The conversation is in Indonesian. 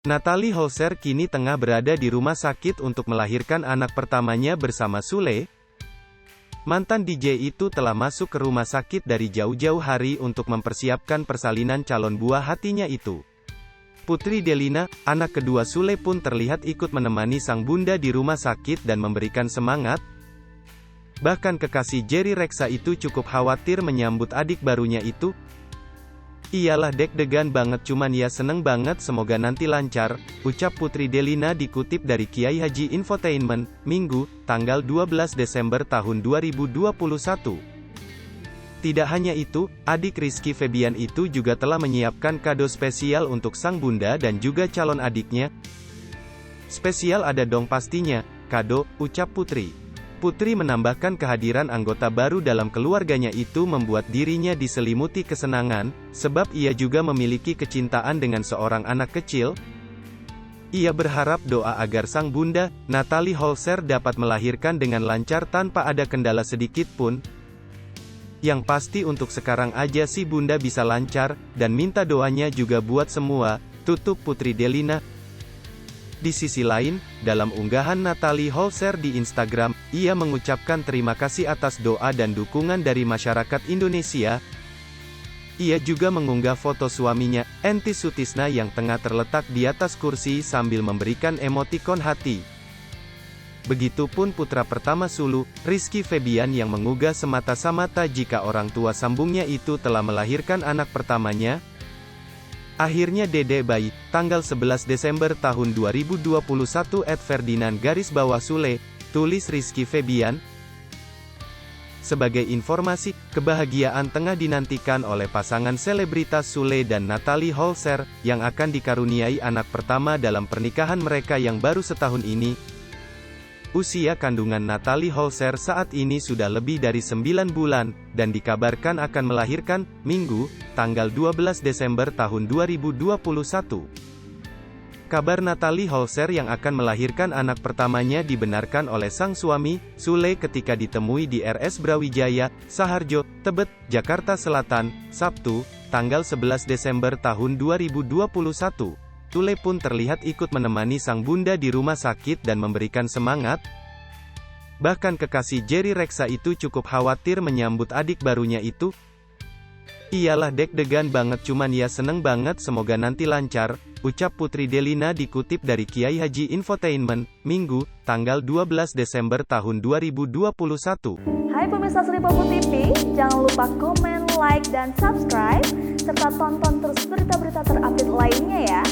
Natalie Holzer kini tengah berada di rumah sakit untuk melahirkan anak pertamanya bersama Sule. Mantan DJ itu telah masuk ke rumah sakit dari jauh-jauh hari untuk mempersiapkan persalinan calon buah hatinya itu. Putri Delina, anak kedua Sule pun terlihat ikut menemani sang bunda di rumah sakit dan memberikan semangat. Bahkan kekasih Jerry Reksa itu cukup khawatir menyambut adik barunya itu. "Iyalah deg-degan banget cuman ya seneng banget semoga nanti lancar," ucap Putri Delina dikutip dari Kiai Haji Infotainment, Minggu, tanggal 12 Desember tahun 2021. Tidak hanya itu, adik Rizky Febian itu juga telah menyiapkan kado spesial untuk sang bunda dan juga calon adiknya. "Spesial ada dong pastinya, kado," ucap Putri. Putri menambahkan kehadiran anggota baru dalam keluarganya itu membuat dirinya diselimuti kesenangan, sebab ia juga memiliki kecintaan dengan seorang anak kecil. Ia berharap doa agar sang bunda, Natalie Holzer dapat melahirkan dengan lancar tanpa ada kendala sedikit pun. "Yang pasti untuk sekarang aja sih bunda bisa lancar, dan minta doanya juga buat semua," tutup Putri Delina. Di sisi lain, dalam unggahan Natalie Holzer di Instagram, ia mengucapkan terima kasih atas doa dan dukungan dari masyarakat Indonesia. Ia juga mengunggah foto suaminya, Enty Sutisna yang tengah terletak di atas kursi sambil memberikan emotikon hati. Begitupun putra pertama sulung, Rizky Febian yang mengunggah semata-mata jika orang tua sambungnya itu telah melahirkan anak pertamanya. "Akhirnya Dede bayi, tanggal 11 Desember tahun 2021 @Ferdinand_Sule, tulis Rizky Febian. Sebagai informasi, kebahagiaan tengah dinantikan oleh pasangan selebritas Sule dan Natalie Holzer, yang akan dikaruniai anak pertama dalam pernikahan mereka yang baru setahun ini. Usia kandungan Natalie Holzer saat ini sudah lebih dari 9 bulan, dan dikabarkan akan melahirkan, Minggu, tanggal 12 Desember tahun 2021. Kabar Natalie Holzer yang akan melahirkan anak pertamanya dibenarkan oleh sang suami, Sule ketika ditemui di RS Brawijaya, Saharjo, Tebet, Jakarta Selatan, Sabtu, tanggal 11 Desember tahun 2021. Sule pun terlihat ikut menemani sang bunda di rumah sakit dan memberikan semangat. Bahkan kekasih Jerry Reksa itu cukup khawatir menyambut adik barunya itu. "Iyalah deg-degan banget cuman ya seneng banget semoga nanti lancar," ucap Putri Delina dikutip dari Kiai Haji Infotainment, Minggu, tanggal 12 Desember tahun 2021. Hai pemirsa Sri Popo TV, jangan lupa komen, like, dan subscribe, serta tonton terus berita-berita terupdate lainnya ya.